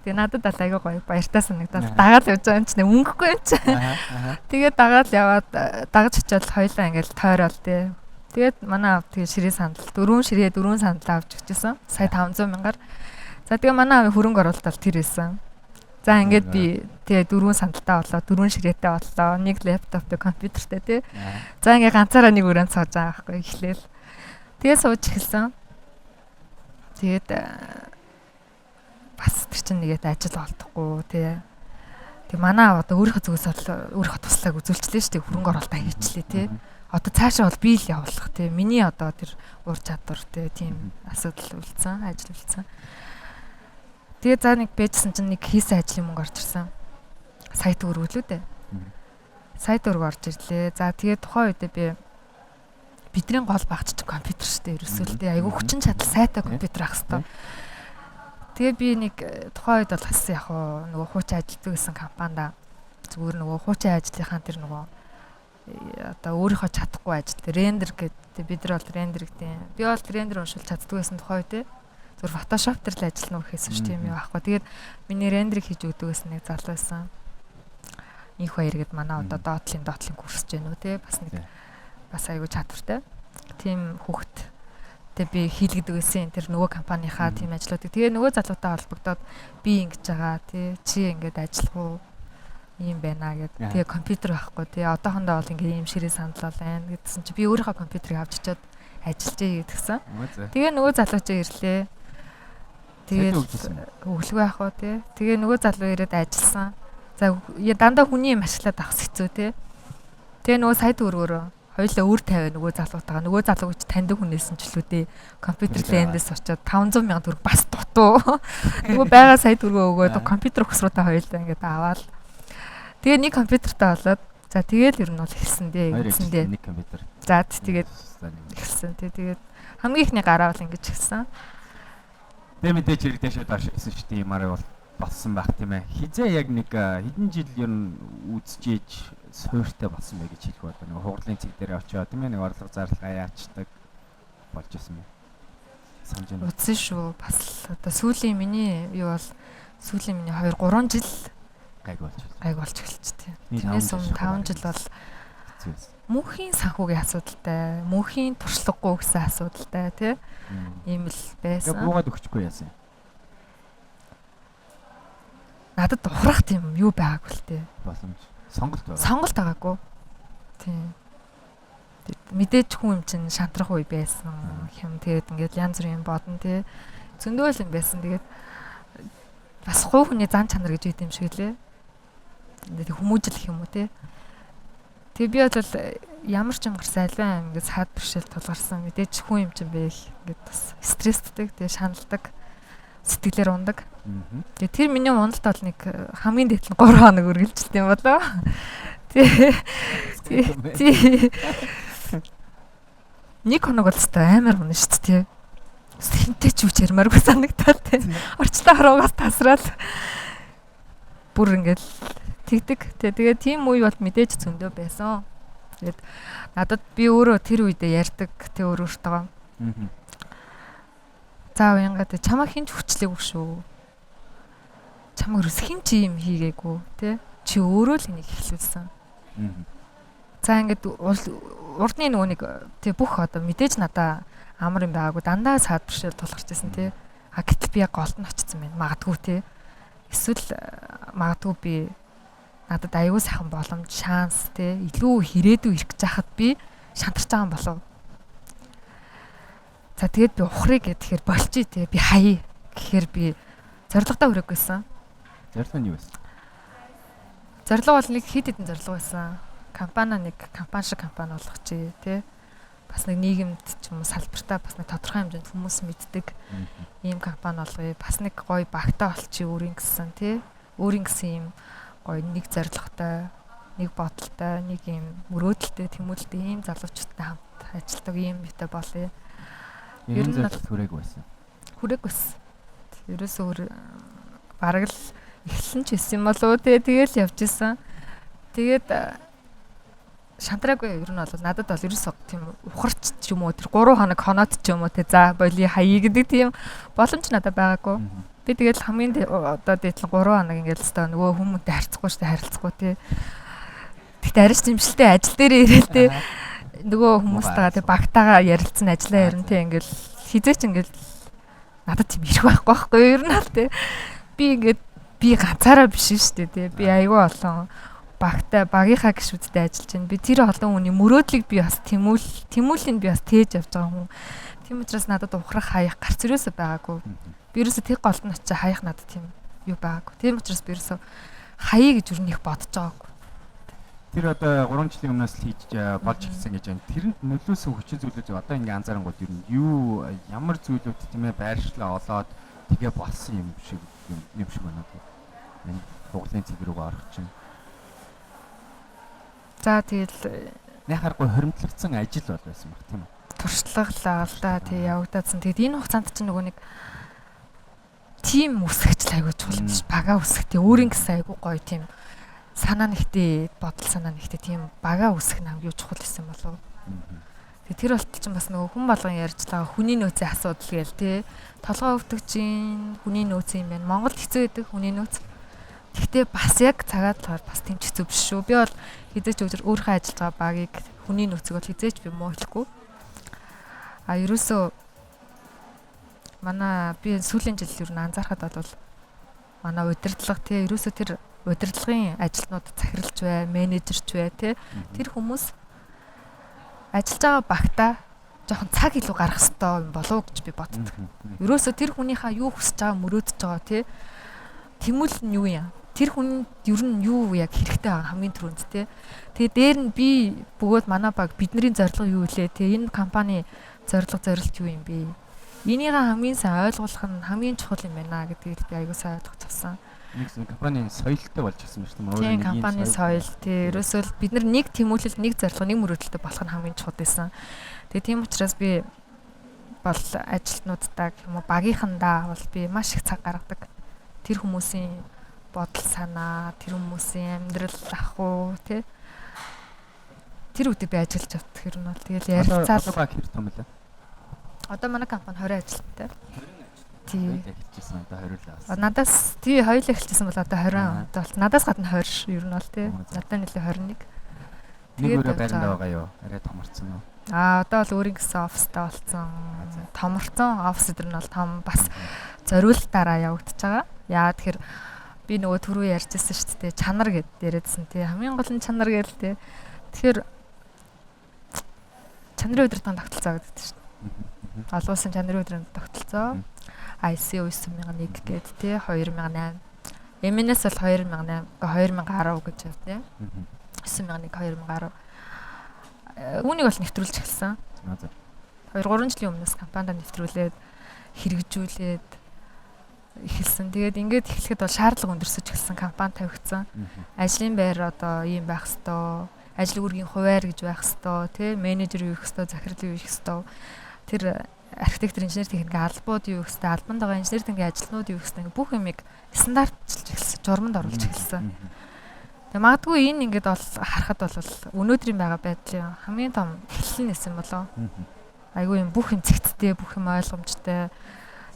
Тэгээ надад айгаа гоё баяртай санагдал. Дагаад явж байгаа юм чинь өнгөхгүй юм чинь. Тэгээд дагаад яваад дагаж очиод хоёлаа ингээл тойрол тий. Тэгээд манай аав тэгээ ширээ сандал 4 сандал авч өгчээсэн. Сая 500 мянгаар. За тэгээ манай аавын хөрөнгө оруулалт тэр байсан. За ингээд би тэгээ 4 сандалтай болоо, 4 ширээтэй болоо, нэг лаптоптэй, компьютертэй тий. За ингээд ганцаараа нэг өрөөнд сууж байгаа байхгүй эхлээл. Тэгээ сууж эхэлсэн. Тэгээд бас тэр чинь нэгээд ажил олдохгүй тий. Тэг манай аав одоо өөрийнхөө зүгээс өөрийнхөө туслахыг үзүүлчлээ шүү дээ. Хөрөнгө оруулалтаа хийчлээ тий. Одоо цаашаа бол би л явуулах тий. Миний одоо тэр ур чадвар тий тийм асуудал үлдсэн, ажил үлдсэн. Тэгээ за нэг бэжсэн чинь нэг хийсэн ажлын мөнгө орж ирсэн. Сая төгрөг лөө дээ. Сая төгрөг орж ирлээ. За тэгээ тухайн үедээ би бидний гол багчч компьютер шүү дээ. Ерөөсөө л дээ айгүй хүчин чадал сайтай компьютер ах хэвээр. Тэгээ би нэг тухайн үед бол бас яг нөгөө хуучин ажилладаг гэсэн компанидаа зүгээр нөгөө хуучин ажлынхаа тэр нөгөө одоо өөрийнхөө чадахгүй ажил рендер гэдэг бид нар бол рендер гэдэг. Би бол рендер уншуулж чаддаг байсан тухайн үед. Зүгээр Photoshop дээр л ажиллана уу гэсэн ч тийм юу аахгүй. Тэгээд миний рендерийг хийж өгдөг гэсэн нэг залуу байсан. Их баяр гэд манай одоо доотлын курсж гэнэ үү те бас нэг бас айгүй чадвартай. Тийм хүүхэд тэг би хийлгдэг байсан тэр нөгөө компанийнхаа тийм ажлуудыг. Тэгээ нөгөө залуутай холбогдоод би ингэж байгаа тий чи ингэж ажиллах уу ийм байна гэд. Тэгээ компьютер байхгүй тий одоохондоо бол ингэ ийм ширээ сандлал байна гэдсэн чи би өөрийнхөө компьютерийг авч очиод ажиллаж гэдгсэн. Тэгээ нөгөө залуу чи ирлээ. Тэгээд өглөө яах вэ тий. Тэгээ нөгөө залуу ирээд ажилласан. За дандаа хүний юм ашиглаад авах хэцүү тий. Тэгээ нөгөө сая төгрөгөөр хоёулаа өөр тавиа нөгөө залуутайгаа нөгөө залууг ч таньдаг хүнээсэн ч лүү дээ. Компьютер лендээс очиод 500 сая төгрөг бас дутуу. Нөгөө байгаа сая төгрөгөө өгөөд компьютер өгсрүүтээ хоёулаа ингээд аваад. Тэгээ нэг компьютертай болоод за тэгээд ер нь бол хэлсэн дээ. Хэлсэн дээ. Нэг компьютер. За тэгээд хэлсэн тий. Тэгээд хамгийн ихний гараа бол ингэж хэлсэн. Тэгээ мэдээж хэрэгтэй шууд доош гэсэн шүү дээ. Ямаараа бол болсон байх тийм ээ. Хизээ яг нэг хэдэн жил ер нь үзчихээж суйртай болсон байх гэж хэлэх байна. Нэг хугарлын цэг дээр очиод тийм ээ нэг орлого зарлага яачдаг болж исэн юм. Санаж байна. Үзсэн шүү. Бас одоо сүүлийн миний юу бол сүүлийн миний 2 3 жил гайг болж байна. Гайг болж эхэлчихсэн. Тэрнээс өмнө 5 жил бол мөнхийн санхүүгийн асуудалтай, мөнхийн туршлагагүй гэсэн асуудалтай тий. Ийм л байсан. Яг буугаад өгчихгүй яасан. Надад ухрах тийм юу байгаагүй л тий. Боломж. Сонголт байгаа. Сонголт байгаагүй. Тийм. Мэдээж хүн юм чинь шантрах үе байсан. Хэм тэгээд ингээд янз бүрийн бодно тий. Зөндөө л юм байсан. Тэгээд бас хувь хүний зан чанар гэж үт юм шиг лээ. Тэгээд хүмүүжил гэх юм уу тий. Тэгээ би бол ямар ч юм гарсан альваа ингээд саад бэршээл тулгарсан. Мэдээж хүн юм чинь бэ ингээд бас стресстэй тэгээ шаналдаг. Сэтгэлээр ундаг. Тэгээ тэр миний уналт бол нэг хамгийн дээд нь 3 хоног үргэлжилт юм болоо. Тий. Нэг хоног бол өстой амар унаа шүү дээ. Сэнтэй ч үуч ярмааргүй санагдал тий. Орчлоо харуугаас тасраад бүр ингээд тэгдэг. Тэгээ тийм үе бол мэдээж зөндөө байсан. Тэгээд надад би өөрөө тэр үедээ ярьдаг тий өөртөө. За уянгаад чамаа хинч хүчлээгүй шүү. Чамаг ерөөс хин чи юм хийгээгүй тий. Чи өөрөө л энийг эхлүүлсэн. За ингээд урдны нөгөө нэг тий бүх одоо мэдээж надаа амар юм байгаагүй дандаа саад бэршээл тулгарч байсан тий. А гэтэл би яг голд нь очсон байна. Магадгүй тий. Эсвэл магадгүй би надад аюу сайхан боломж шанс тий илүү хэрээдүү ирэх гэж хахад би шантарч байгаа юм болов. За тэгээд би ухрыг гэхээр болчих тий би хаяа гэхээр би зорилготой хүрэхгүйсэн. Зорилго нь юу вэ? Зорилго бол нэг хэд хэдэн зорилго байсан. Компани шиг компани болгох чи тий. Бас нэг нийгэмд ч юм уу салбартаа бас нэг тодорхой хэмжээнд хүмүүс мэддэг ийм компани болгоё. Бас нэг гоё багтаа болчих өөрийн гэсэн тий. Өөрийн гэсэн ийм гоё нэг зорилготой, нэг бодолтой, нэг ийм мөрөөдөлтэй, тэмүүлэлтэй ийм залуучуудтай хамт ажилладаг ийм мэтэй болъё. Ер нь зорилго хүрээгүй байсан. Хүрээгүй байсан. Ерөөсөө бараг л эхлэн ч хэлсэн юм болов уу тий. Тэгэл явж исэн. Тэгээд шантраагүй ер нь бол надад бол ерөөсөө тийм ухарч ч юм уу тэр 3 хоног хоноод ч юм уу те за боли хаяа гэдэг тийм боломж надад байгаагүй. Би тэгэл хамгийн одоо дээдлэн 3 хоног ингээл өстой нөгөө хүмүүнтэй харьцахгүй штэ харилцахгүй те. Тэгтээ арайч зэмшилтэй ажил дээр ирээл те нөгөө хүмүүстэйгээ те багтаага ярилцсан ажиллаа ярина те ингээл хизээч ингээл надад тийм ирэх байхгүй ер нь л те. Би ингээд би ганцаараа биш штэ те. Би айгүй олон багийнхаа гишүүдтэй ажиллаж байна. Би тэр олон хүний мөрөөдлийг би бас тэмүүлийг би бас тээж явж байгаа хүн. Тийм учраас надад ухрах хаях гарц өрөөсөө байгаагүй. Би ерөөсөө тэг голд нь очиж хаях надад тийм юу байгаагүй. Тийм учраас би ерөөсөө хаяа гэж юу нэг бодож байгаагүй. Тэр одоо 3 жилийн өмнөөс л хийж болж ирсэн гэж байна. Тэрэнд нөлөөсөн хүчин зүйлүүд одоо ингээ анзаарангууд ер нь юу ямар зүйлүүд тийм ээ байршлаа олоод тэгээ болсон юм шиг байна. Энэ хугацааны цэг рүү орох чинь. За тэгэл яхааргүй хоримтлагдсан ажил бол байсан баг тийм үү? Туршлагалаа л да тий явагдаадсан. Тэгэд энэ хугацаанд чинь нөгөө нэг тим үсгэж айгуу чухал юм биш. Бага үсгтэй өөрийн гэсэн айгуу гоё тийм санаа нэгтэй бодол санаа нэгтэй тийм бага үсгэх нам юу чухал гэсэн болов. Тэгээ тэр болтол чинь бас нөгөө хүн болгон ярьж байгаа хүний нөөцийн асуудал гээл тий. Толгой өвдөгчийн хүний нөөц юм байна. Монголд хэцүү байдаг хүний нөөц. Гэхдээ бас яг цагаад болохоор бас тийм хэцүү биш шүү. Би бол хизээч өөрийнхөө ажиллаж байгаа багийг хүний нөөцийг бол хизээч би муу хэлэхгүй. Ерөөсөө манай би сүүлийн жил ер нь анзаархад бол манай удирдлага тий ерөөсөө тэр удирдлагын ажилтнууд захиралч бай, менежерч бай тий тэр хүмүүс ажиллаж байгаа багтаа жоохон цаг илүү гаргах хэрэгтэй юм болов уу гэж би боддог. Ерөөсөө тэр хүнийхээ юу хүсэж байгаа мөрөөдөж байгаа тий тэмүүлэл нь юу юм? Тэр хүн ер нь юу яг хэрэгтэй байгаа хамгийн түрүүнд те. Тэгээ дээр нь би бөгөөд манай баг бидний зорилго юу вэ те. Энэ компани зорилт юу юм бэ? Энийг хамгийн сайн ойлгуулах нь хамгийн чухал юм байна гэдгийг би аягүй сайн ойлгож авсан. Нэг компанийн соёлтой болж ирсэн байна шүү дээ. Тийм компани соёл тий. Ерөөсөө бид нар нэг тэмүүлэл, нэг зорилго, нэг мөрөөдөлтэй болох нь хамгийн чухал байсан. Тэгээ тийм учраас би бол ажилтнуудтай юм уу багийнхандаа бол би маш их цаг гаргадаг. Тэр хүмүүсийн бодол санаа, тэр хүмүүсийн амьдрал ахуй тий. Тэр үедээ би ажиллаж авдаг хэрэг нь бол тэгэл ярилцаад одоо баг хэр том вэ? Одоо манай компани 20 ажилтнтай. Тий. Эхэлчихсэн одоо 20 л авсан. Надаас тий хоёул эхэлчихсэн бол одоо 20 бол надаас гадна 20 ер нь бол тий. Надад нэлээ 21. Тэгээд байранд байгаа юу? Арай томорцсон уу? Одоо бол өөрийн гэсэн оффистай болсон. Томорцсон оффис дээр нь бол том бас зориултаараа явагдаж байгаа. Яа тэгэхээр би нөгөө түрүү ярьжсэн шүү дээ. Чанар гэд яриадсэн тий. Хамгийн гол нь чанар гээл тий. Тэгэхээр чанарын удирдлагын тогтолцоо гэдэг шүү дээ. Олон улсын чанарын удирдлагын тогтолцоо ICO 9001 гээд тий 2008. MNS бол 2008, 2010 гэж байна тий. 9001 2010. Үүнийг бол нэвтрүүлж эхэлсэн. 2-3 жилийн өмнөөс компанид нэвтрүүлээд хэрэгжүүлээд эхэлсэн. Тэгээд ингээд эхлэхэд бол шаардлага өндөрсөж эхэлсэн компани тавигдсан. Ажлын байр одоо ийм байх хэвээр, ажлын үүргийн хуваар гэж байх хэвээр, тий менежер юу их хэвээр, захирал юу их хэвээр. Тэр архитектор, инженер техник албууд юу их хэвээр, албанд байгаа инженер техникийн ажилтнууд юу их хэвээр бүх юмыг стандартчилж эхэлсэн, журманд оруулж эхэлсэн. Тэгээ магадгүй энэ ингээд бол харахад бол өнөөдрийн байгаа байдлын хамгийн том эхлэл нэсэн болоо. Айгүй юм бүх юм зэгцтэй, бүх юм ойлгомжтой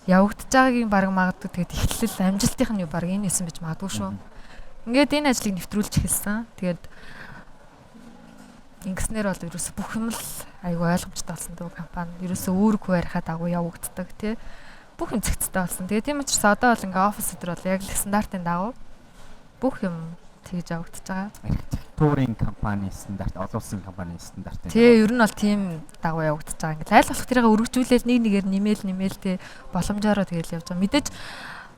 явагдаж байгаагийн баг магадгүй тэгээд эхлэл амжилтынх нь юу баг энэ нэсэн байж магадгүй шүү. Ингээд энэ ажлыг нэвтрүүлж эхэлсэн. Тэгээд ингэснээр бол ерөөсө бүх юм л айгүй ойлгомжтой болсон дөө компани. Ерөөсө үүрэг барихад агуу явагддаг тий. Бүх юм зэгцтэй болсон. Тэгээд тийм учраас одоо бол ингээ офис дээр бол яг л стандартын дагуу бүх юм тэгж явагдаж байгаа. туурын компани стандарт, олон улсын компани стандарт. Тий, ер нь бол тийм дагуу явагдаж байгаа. Ингээд айл болох тэрийг өргөжүүлээд нэг нэгээр нэмэл тий боломжоор тэгэл явж байгаа. Мэдээж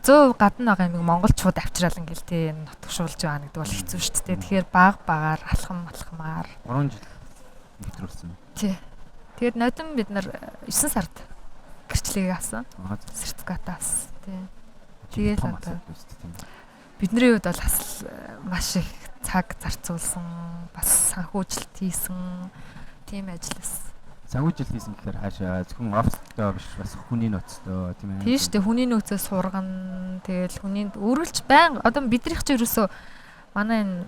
100% гадна байгаа юм Монголд шууд авчраал ингээл тий нутгшуулж байгаа гэдэг бол хэцүү шүү дээ. Тэгэхээр багаар алхамаар 3 жил нэвтрүүлсэн. Тий. Тэгээд нодон бид нар 9 сард гэрчлэгийг авсан. Сертификатаас тий. Тэгээд одоо бидний хувьд бол бас маш их цаг зарцуулсан, бас санхүүжилт хийсэн тийм ажил байсан. Санхүүжилт хийсэн гэхээр хаашаа зөвхөн офстой биш бас хүний нөөцтэй тийм ээ. Тийм шүү дээ. Хүний нөөцөөс сургана. Тэгэл хүний өөрөлж байн одоо биднийх ч ерөөсөө манай энэ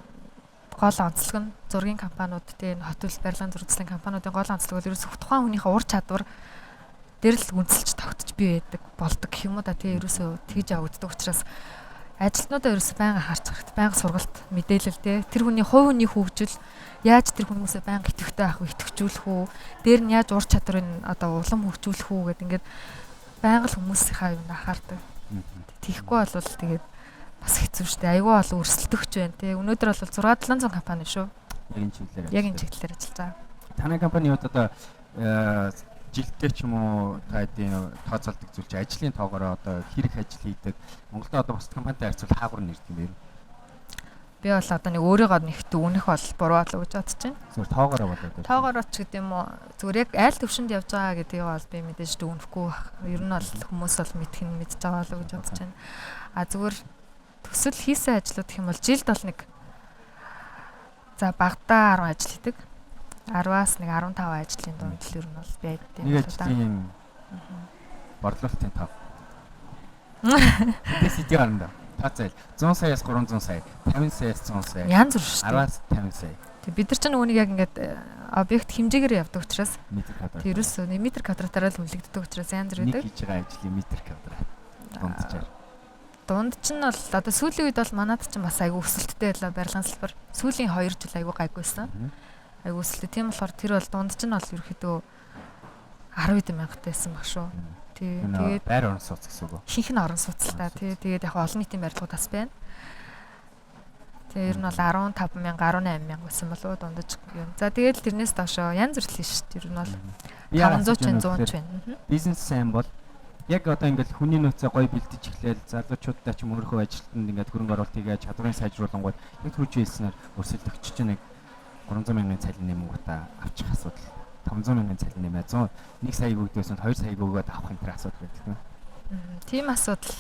гол онцлог нь зургийн компаниуд тийм хот төл барилгын зурцлын компаниудын гол онцлог бол ерөөсөө тухайн хүнийхээ ур чадвар дээр л үнэлж тогтож бий байдаг болдог гэх юм уу да тийм ерөөсөө тэгж явагддаг учраас ажилтнуудаа ерөөсөө байнга харж хэрэгтэй. Байнга сургалт мэдээлэл те. Тэр хүний хувь хүний хөгжил яаж тэр хүмүүсээ байнга идэвхтэй авах идэвхжүүлэх үү? Дээр нь яаж ур чадварыг одоо улам хөгжүүлэх үү гэдэг ингээд байнга л хүмүүсийнхаа юм анхаардаг. Тийхгүй бол тэгээд бас хэцүү шүү дээ. Айгүй бол өрсөлдөгч байна те. Өнөөдөр бол 6-700 компани шүү. Яг энэ чиглэлээр ажиллаж байгаа. Танай компаниуд одоо жилдээ ч юм уу та эдийн тооцоолдог зүйл чи ажлын тоогоор одоо хэрэг ажил хийдэг. Монголд одоо бусад компанитай харьцуул хаагур нэрдэг юм байна. Би бол одоо нэг өөрийгөө нэгт үнэх бол буруу болов гэж бодож байна. Зүгээр тоогоороо болоод. Тоогоороо ч гэдэм үү зүгээр яг айл төвшөнд явж байгаа гэдгийг бол би мэдээж дүнэхгүй байх. Ер нь бол хүмүүс бол мэдэх нь мэдж байгаа болов гэж бодож байна. А зүгээр төсөл хийсэн ажлууд гэх юм бол жилд бол нэг за багадаа 10 ажил хийдэг. 10-аас нэг 15 ажлын дунд л ер нь бол байдаг. Нэг ажлын борлуулалтын тав. Тэс идэ гарна. Тацайл 100 саяас 300 сая, 50 саяас 100 сая. Янз бүр шүү дээ. 10-аас 50 сая. Тэг бид нар ч нүунийг яг ингээд объект хэмжээгээр явдаг учраас метр квадрат. Тэрөөсөө метр квадратаараа л үнэлэгддэг учраас янз бүр байдаг. Нэг хийж байгаа ажлын метр квадрат. Дунджаар. Дунд ч нь бол одоо сүүлийн үед бол манад ч бас айгүй өсөлттэй байлаа барилгын салбар. Сүүлийн 2 жил айгүй гайгүйсэн. Айгүй өсөлттэй. Тийм болохоор тэр бол дунд ч нь бол ерөөхдөө 10 мянгат байсан баг шүү. Тэгээд байр орон сууц гэсэн үг. Хинхэн орон сууцтай. Тэгээд яг олон нийтийн барилгуудаас байна. Тэгээд ер нь бол 15 мянга 18 мянга байсан болов уу дундаж юм. За тэгээд тэрнээс доошоо янз бүр л шүү дээ. Ер нь бол 500 ч 100 ч байна. Бизнес сайн бол яг одоо ингээл хүний нөөцөө гоё бэлдэж эхлээл залуучуудтай ч мөрөхөө ажилтнанд ингээд хөрөнгө оруулалт хийгээд чадварыг сайжруулангууд яг түрүүч хэлснээр өрсөлдөгч чинь нэг 300 мянган цалин нэмэнгуудаа авчих асуудал 500 мянган цалин нэмээ 1 сая өгдөөс 2 сая өгөөд авах энэ асуудал байдаг тийм. Тийм асуудал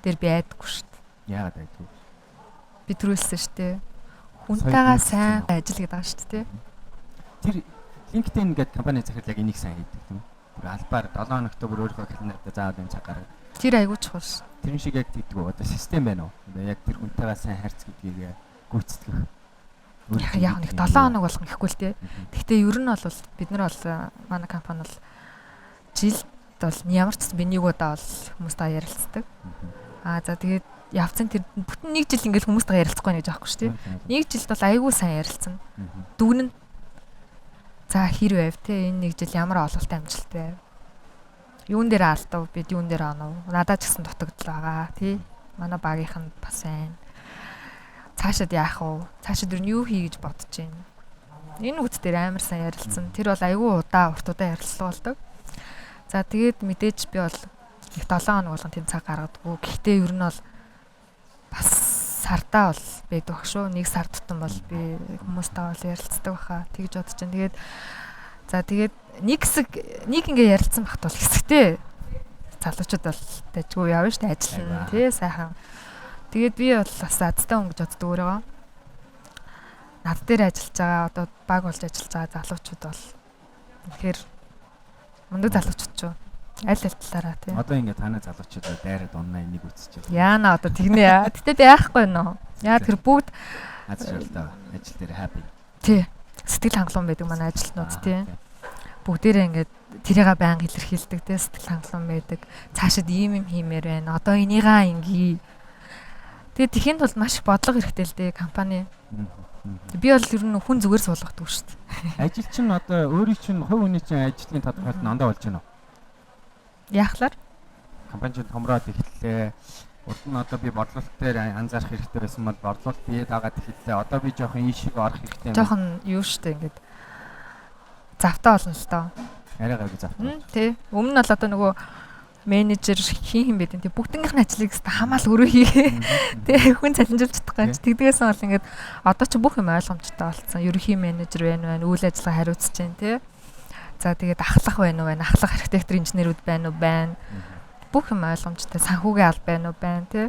дээр би айдаггүй шүү дээ. Яагаад айдаггүй? Би түрүүлсэн шүү дээ. Хүнтэйгээ сайн ажил гэдэг байгаа шүү дээ. Тэр LinkedIn гэдэг компани захирал яг энийг сайн хийдэг тийм. Бүр албаар 7 хоногт бүр өөрийнхөө календарт заавал энэ цаг гаргав. Тэр айгүй чухал шүү. Тэр шиг яг тэгдэг үү? Одоо систем байна уу? Яг тэр хүнтэйгээ сайн харьц гэдгийг гүйцэтгэх. Яг нэг 7 хоног болгох гэхгүй л дээ. Гэхдээ ер нь бол бид нар бол манай компани бол жилд бол ямар ч би нэг удаа бол хүмүүстэй ярилцдаг. За тэгээд явцсан тэр бүтэн нэг жил ингээл хүмүүстэй ярилцахгүй гэж аахгүй шүү дээ. Нэг жилд бол айгүй сайн ярилцсан. Дүгнэн за хэр байв те энэ нэг жил ямар ололттой амжилт байв. Юун дээр алдав бид юун дээр онов. Надад ч гэсэн дутагдал байгаа тий. Манай багийнх нь бас байна. Цаашид яах вэ? Цаашид юу хий гэж бодож байна. Энэ үт дээр амар сайн ярилцсан. Тэр бол айгүй урт удаа ярилцлага болдог. За тэгээд мэдээж би бол их 7 хоног болгон тэнд цаг гаргадаггүй. Гэхдээ ер нь бол бас сартаа бол байдаг шүү. Нэг сар тутам бол би хүмүүстэй бол ярилцдаг баха. Тэгж бодож байна. Тэгээд за тэгээд нэг ингээ ярилцсан бахт бол хэсэгтэй залуучууд бол дайггүй явна шүү дээ ажиллана тий сайхан. Тэгээд би бол бас азтай хүн гэж боддог өөрийгөө. Над дээр ажиллаж байгаа одоо баг болж ажиллаж байгаа залуучууд бол үнэхээр мундаг залуучууд ч аль талаараа тий. Одоо ингээд танай залуучуудаа дайраад унаа энийг үтсэж байна. Яана одоо тэгнэ яа. Гэтэ би яахгүй нөө. Яа тэр бүгд ажил дээр happy. Тий. Сэтгэл хангалуун байдаг манай ажилтнууд тий. Бүгдээрээ ингээд тэрийгээ байнга илэрхийлдэг тий сэтгэл хангалуун байдаг. Цаашид ийм юм хиймээр байна. Одоо энийгаа ингээ. Тэгээд тэхийн тулд маш их бодлого хэрэгтэй л дээ компани. Би бол ер нь хүн зүгээр суулгадаг шүү дээ. Ажил чинь одоо өөрийн чинь хувь хүний чинь ажлын тодорхойлолт нь ондоо болж байна уу? Яахлаар компани чинь томроод эхэллээ. Урд нь одоо би борлуулалт дээр анзаарах хэрэгтэй байсан бол борлуулалт бие дагаад хэллээ. Одоо би жоохон ийшиг орох хэрэгтэй. Жоохон юу штэ ингээд завтаа болно л доо. Арай гайгүй завтаа. Тий. Өмнө нь бол одоо нөгөө менежер хин байдэн тий бүгднгийнх нь ажлыг хамаал өрөө хийгээ. Тий хүн цалинжуулж чадахгүй. Тэгдгээс нь бол ингээд одоо ч бүх юм ойлгомжтой болсон. Ерөнхий менежер байна, үйл ажиллагаа хариуцж байна тий. За тэгээд ахлах байна уу? Ахлах архитектор инженерүүд байна уу? Байна. Бүх юм ойлгомжтой. Санхүүгийн алба байна уу? Байна тий.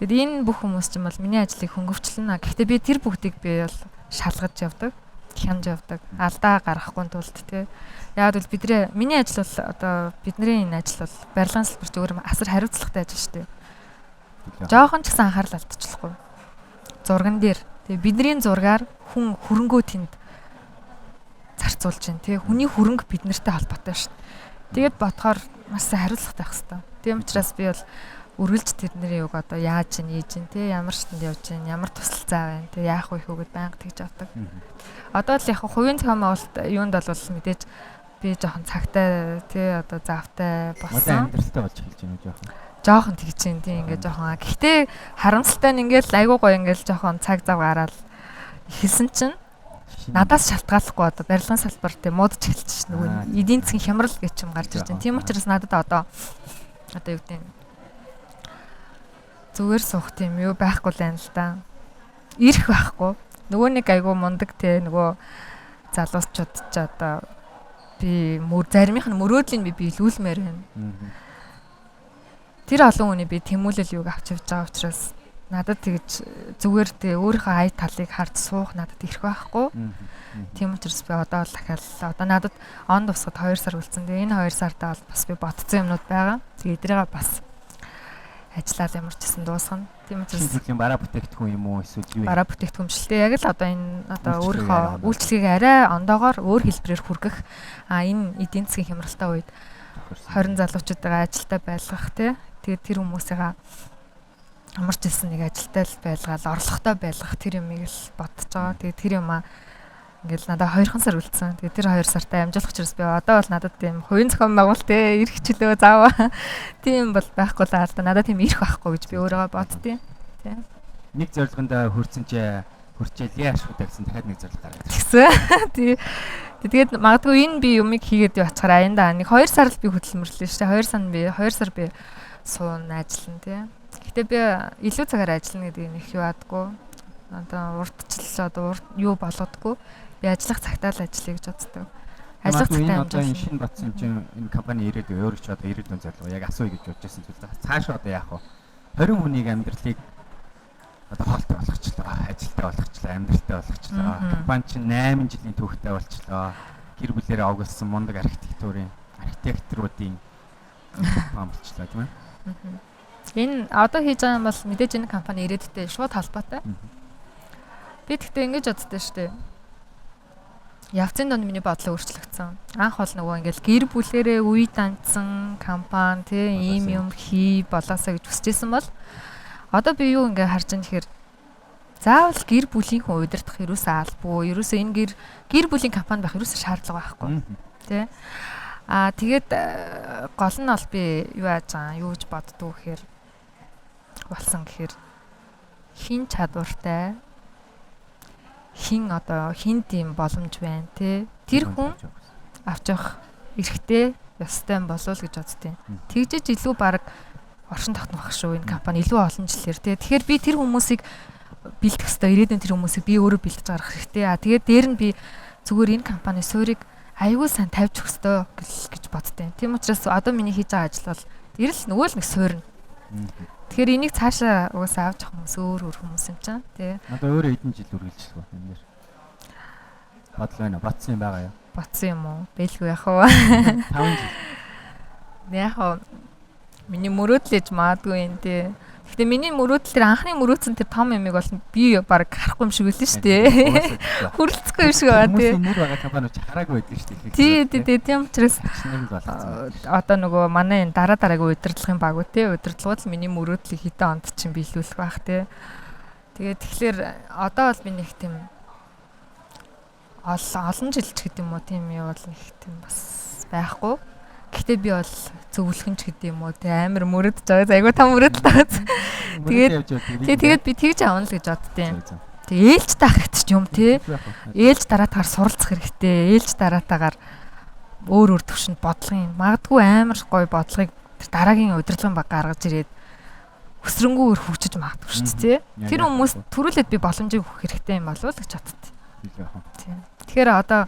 Тэгэд энэ бүх хүмүүс ч юм бол миний ажлыг хөнгөвчлөнө. Гэхдээ би тэр бүгдийг би бол шалгаж явдаг. Хянж явдаг. Алдаа гаргахгүй тулд тий. Яг л миний ажил бол одоо бидний энэ ажил бол барилгын салбарт өөр асар хариуцлагатай ажил шүү дээ. Жохон ч гэсэн анхаарал алдчихлахгүй. Зурган дээр тий бидний зургаар хүн хөрөнгөө тэнд зарцуулж байна тий. Хүний хөрөнгө бид нартай холбоотой шүү дээ. Тэгээд бодохоор маш хариуцлагатай байх хэрэгтэй. Тийм учраас би бол үргэлж тэрний юг одоо яаж ийж тий ямар штанд явж байна, ямар тусалцаа байна тий яах вэ хөөгээд байнга тэгж авдаг. Одоо л яг хувийн зохион байгуулалт юунд бол мэдээж би жоохон цагтай тий одоо завтай болсон. Амьдралтай болж эхэлж байна жоохон. Жоохон тэгж юм тий ингээд жоохон. Гэхдээ харамсалтай нь ингээд айгуу гоё ингээд жоохон цаг зав гараад эхэлсэн чинь надаас шалтгааллахгүй одоо барилгын салбар тий муудаж эхэлж шин нөгөө эдийн засгийн хямрал гэж юм гарч ирж байна. Тийм учраас надад одоо юу гэдэг зүгээр суух тийм юу байхгүй л байна л да. Ирэх байхгүй. Нөгөө нэг айгуу мундаг тий нөгөө залуусчууд ч одоо би заримынх нь мөрөөдлийг би биелүүлмээр байна. Тэр олон хүний би тэмүүлэл юг авч явж байгаа учраас надад тэгж зүгээр тий өөрийнхөө ая талыг харж суух надад ирэх байхгүй. Тийм учраас би одоо л дахиад одоо надад он тусгад 2 сар үлдсэн. Тэгээ энэ 2 сартаа бол бас би ботцсон юмнууд байгаа. Тэгээ эдрээгээ бас ажиллаад ямар ч гэсэн дуусгана. Тийм учраас зүйлийн бараа бүтээгдэхүүн юм уу эсвэл юу вэ? Бараа бүтээгдэхүүнчлээ. Яг л одоо энэ одоо өөрийнхөө үйлчлэгийг арай ондоогоор өөр хэлбэрээр хүргэх энэ эдийн засгийн хямралтай үед 20 залуучуудаа ажилтаа байлгах тий. Тэгээд тэр хүмүүсийг ямар ч хэлсэн нэг ажилтаа л байлгаал орлоготой байлгах тэр юмыг л бодож байгаа. Тэгээд тэр юм ингээл надад 2 сар үлдсэн. Тэгээд тэр 2 сартаа амжуулах учраас би одоо бол надад тийм хувийн зохион байгуулалт ирэх чөлөө зааваа. Тийм бол байхгүй л аа. Надад тийм ирэх байхгүй гэж би өөрөө боддتي. Тийм. Нэг зорилгонд хүрсэн чи хүрчээл яаш удаа гэсэн дахиад нэг зорилго гаргаад ирсэн. Тий. Тэгээд магадгүй энэ би юмыг хийгээд явчихаар аянда. Нэг 2 сар л би хөдөлмөрлөө шүү дээ. 2 сар би суун ажиллана тий. Гэтэ би илүү цагаар ажиллана гэдэг нь их юу адгүй. Одоо урдчлал одоо юу болгодгүй. Би ажиллах цагтаа л ажиллая гэж боддог. Ажиллах цагтаа одоо энэ шинэ батсан чинь энэ компани ирээд өөрөө ч одоо ирээдүйн зорилго яг асууя гэж бодож байсан зүйл. Цаашаа одоо яах вэ? 20 хүнийг амьдралыг одоо хоолтой болгочлоо, ажилтай болгочлоо, амьдралтай болгочлоо. Компани чинь 8 жилийн түүхтэй болчлоо. Гэр бүлээрээ овгуулсан мундаг архитекторуудын компани болчлоо тийм ээ. Энэ одоо хийж байгаа юм бол мэдээж энэ компани ирээдүйдээ шууд холбоотой. Би тэгтээ ингэж боддоо шүү дээ. Явцын донд миний бодлоо өөрчлөгдсөн. Анх бол нөгөө ингээл гэр бүлэрээ үе данцсан компани тий ийм юм хий болоосаа гэж хүсэжсэн бол одоо би юу ингээ харж байгаа нэхэр заавал гэр бүлийн хүн удирдах ерөөсөө албагүй. Ерөөсөө энэ гэр бүлийн компани байх ерөөсөө шаардлага байхгүй. Тий. Тэгээд гол нь бол би юу яаж байгаа юу гэж боддгоо гэхээр болсон гэхээр хин чадвартай хин тийм боломж байна те тэр хүн авч явах эрхтэй ёстой болов гэж боддtiin. Тэгжиж илүү баг оршин тогтнох шүү энэ компани илүү олон жилээр те. Тэгэхээр би тэр хүмүүсийг бэлдэх ёстой. Ирээдүйн тэр хүмүүсийг би өөрөө бэлдэж гаргах хэрэгтэй. Тэгээд дээр нь би зүгээр энэ компани суурийг аягүй сайн тавьж өгөх ёстой гэж боддtiin. Тийм учраас одоо миний хийж байгаа ажил бол ирэл нөгөө л нэг суурна. Тэгэхээр энийг цаашаа угаасаа авч явах хүмүүс өөр хүмүүс юм чинь тий. Одоо өөрөө хэдэн жил үргэлжлэх байна энэ дээр. Бодлоо байна. Батсан юм байгаа юу? Батсан юм уу? Бэлгүй яах вэ? 5 жил. Яг миний мөрөөдлөж маадгүй юм тий. Гэхдээ миний мөрөөдөл тэр анхны мөрөөдсөн тэр том юмыг бол би баг харахгүй юм шиг байлаа шүү дээ. Хүрлцэхгүй юм шиг байгаа тий. Хүмүүс мөр байгаа компаниуд хараагүй байдаг шүү дээ. Тий. Тийм учраас одоо нөгөө манай энэ дараагийн удирдлагын баг үү тий. Удирдлагууд л миний мөрөөдлийг хэдэн онд чинь биелүүлэх байх тий. Тэгээд тэгэхээр одоо бол би нэг тийм олон жил ч гэдэг юм уу тийм юу бол нэг тийм бас байхгүй. Гэтэ би бол зөвлөхөн ч гэдэг юм уу те амар мөрөдж байгаа. Айгуу та мөрөдж байгаа. Тэгээд би тэгж авна л гэж боддیں۔ Тэгээ ээлж таах хэрэгтэй ч юм те. Ээлж дараатаар суралцах хэрэгтэй. Ээлж дараатаагаар өөр төвшөнд бодлогын магадгүй амар гоё бодлогыг дараагийн удирдлагын баг гаргаж ирээд өсрөнгүүгээр хөгжиж магадгүй шүү дээ. Тэр хүмүүс төрүүлээд би боломжийг өгөх хэрэгтэй юм болов уу гэж боддیں۔ Тэгэхээр одоо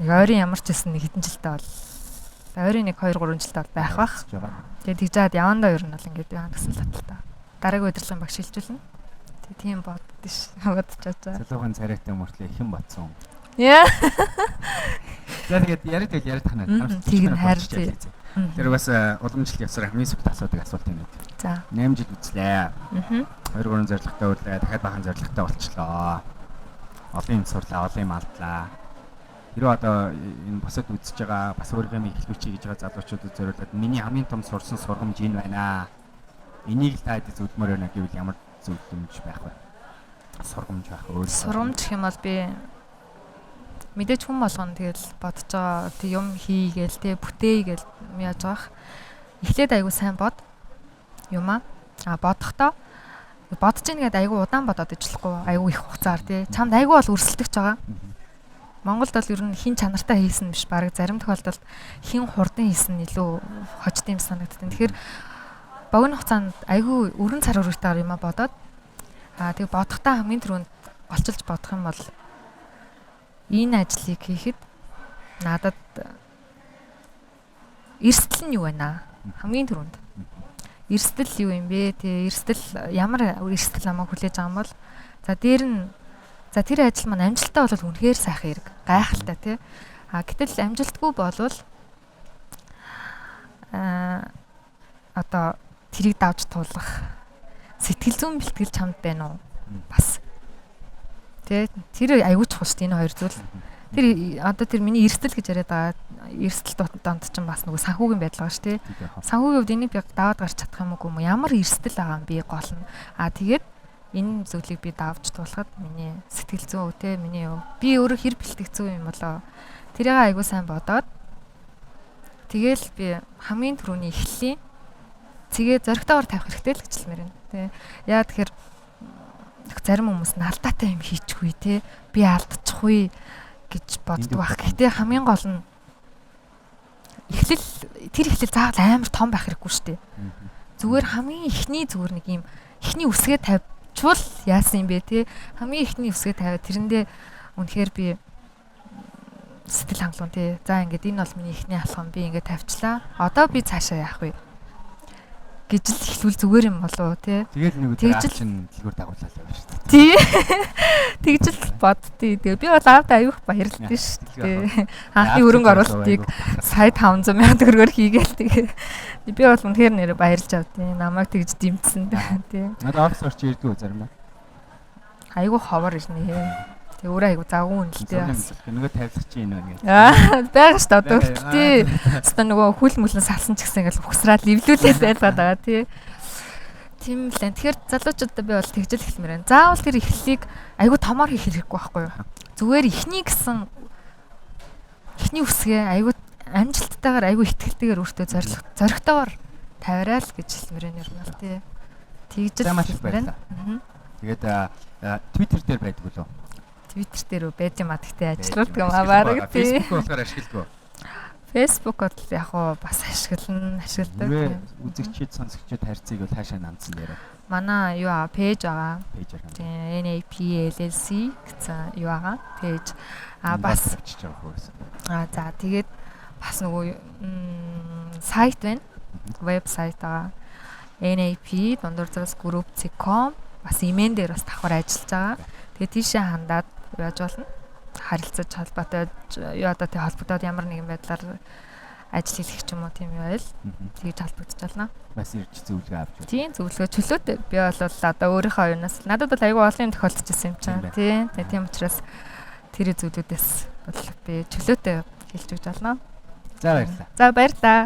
ойрын ямар ч гэсэн хэдэн жилдээ бол ойрын 1 2 3 жилдээ бол байх бах. Тэгээд тэгж жаад явандаа ер нь бол ингэж байна гэсэн л бодлоо. Дараагийн удирдлагын баг шилжүүлнэ. Тийм боддож байгаа. Цалуухан царайтай мөртлөө ихэн батсан. Яа. Тэгээд яриад ханаа. Тийг нь хайрлаж. Тэр бас уламжлалт явсаар хамгийн сүүлд асуудаг асуулт юм байна. За. 8 жил үзлээ. 2 3 зорилготой үрлээ. Дахиад бахан зорилготой болчлоо. Олон юм сурлаа, олон юм алдлаа. Хэрвээ одоо энэ босод үзэж байгаа бас өөрийнхөө ихлүүчий гэж байгаа залуучуудад зориулаад миний хамгийн том сурсан сургамж энэ байна. Энийг л таад зөвлөмөр байна гэвэл ямар зөвлөмж байх вэ? Сургамж байх өөр. Сургамж гэх юм бол би мэдээж хүн болгоно тэгэл бодож байгаа тэг юм хийгээл тэг бүтээе гэж яаж байгаа. Эхлээд айгу сайн бод юмаа. Бодохдоо бодож ийн гэдэг айгу удаан бодоод ижлэхгүй айгу их хугацаар тий. Чамд айгу бол өрсөлдөгч байгаа. Монголд бол ер нь хин чанартай хийсэн биш баг зарим тохиолдолд хин хурдан хийсэн илүү хожд юм санагддаг. Тэгэхээр богино хугацаанд айгу өрн цар өргөтөөр юм а бодоод тэг бодохдоо хамгийн түрүүнд олчилж бодох юм бол энэ ажлыг хийхэд надад эрсдэл нь юу байна? Хамгийн түрүүнд. Эрсдэл юу юм бэ? Тэг эрсдэл ямар эрсдэл намайг хүлээж байгаа юм бол за дээр нь за тэр ажил маань амжилттай бол үнэхээр сайхан хэрэг. Гайхалтай тий. Гэтэл амжилтгүй болвол одоо тэрийг давж туулах сэтгэл зүйн бэлтгэл чамд байна уу? Бас. Тэ тэр аягүй чухал шүү дээ энэ хоёр зүйл. Тэр одоо тэр миний эрсдэл гэж яриад байгаа. Эрсдэл донд чинь бас нөгөө санхүүгийн байдал байгаа шүү дээ. Санхүүгийн хувьд энийг би даваад гарч чадах юм уу? Ямар эрсдэл байгаа юм би гол нь. Тэгээд энэ зүйлийг би давж туулахад миний сэтгэл зүй те миний би өөрөө хэр бэлтгэцүү юм болоо тэрийг айгуу сайн бодоод тэгээл би хамгийн түрүүний эхлэлийн цэгээ зоригтойгоор тавих хэрэгтэй л гэж хэлмээр байна те яа тэгэхээр зарим хүмүүс нь алдаатай юм хийчихгүй те би алдчихгүй гэж боддог байх. Гэхдээ хамгийн гол нь тэр эхлэл заавал амар том байх хэрэггүй шүү дээ. Зүгээр хамгийн эхний зүгээр нэг юм эхний үсгээ тавьчвал яасан юм бэ те хамгийн эхний үсгээ тавиад тэрэндээ үнэхээр би сэтгэл хангалуун те за ингээд энэ бол миний эхний алхам би ингээд тавьчлаа. Одоо би цаашаа яах вэ гэж л хэлвэл зүгээр юм болов те. Тэгээд нэг үгээр чинь дэлгүүр дагууллаа л шүү дээ. Тий. Тэгж л боддتي. Тэгээ би бол аавд аюух баярлалтай шүү дээ. Анхны хөрөнгө оруулалтыг сая 500 сая төгрөгөөр хийгээл тэгээ. Би бол үнэхээр нэр баярлж авдیں۔ Намайг тэгж дэмжсэн тий. Надад офис орч ирдгүү заримдаа. Аюу ховор ирнэ. Тэгээ өөрөө аюу завгүй үнэлтэй бас. Нөгөө тавилах чи энэ байна. Байгаа шүү дээ. Одоо тий. Хэвээ нөгөө хүл мүлэн салсан ч гэсэн ингээл ухсраад ливлүүлээд байлгаад байгаа тий. Тийм л. Тэгэхээр залуучуудаа би бол тэгжэл хэлмээр байна. Заавал тэр эхлэлийг аюу томоор хийх хэрэггүй байхгүй юу? Зүгээр ихний гэсэн ихний үсгээ аюу амжилттайгаар аюу ихтгэлтэйгээр өөртөө зоригтойгоор тавиараа л гэж хэлмээр байна юм л тий. Тэгжэл хэлмээр байна. Тэгээд Twitter дээр байдаг үлээ. Twitter дээр байж юм а гэхдээ ажилладаг юм а баг тий. Facebook болохоор ашигладаг. Facebook бол яг уу бас ашигладаг. Үзэгчид сонсогчид хайрцаг бол хаашаа нандсан дээр. Манай юу пэйж байгаа. Пэйж байгаа. Тийм NAP LLC гэсэн юу байгаа. Пэйж бас авчиж байгаа хөөс. За тэгээд бас нөгөө сайт байна. Вебсайт байгаа. NAP дундурзаас group.com бас имэн дээр бас давхар ажиллаж байгаа. Тэгээд тийшээ хандаад яаж болно? Харилцаж холбоотой юу одоо тий холбогдоод ямар нэгэн байдлаар ажил хийх ч юм уу тийм юу байл. Тэгж холбогдож байна. Бас ирж зөвлөгөө авч байна. Тийм зөвлөгөө чөлөөтэй. Би бол одоо өөрийнхөө оюунаас надад бол айгүй олон юм тохиолдчихсан юм чинь тий. Тийм учраас тэр зүйлүүдээс бол би чөлөөтэй хэлж өгч байна. За баярлалаа. За баярлалаа.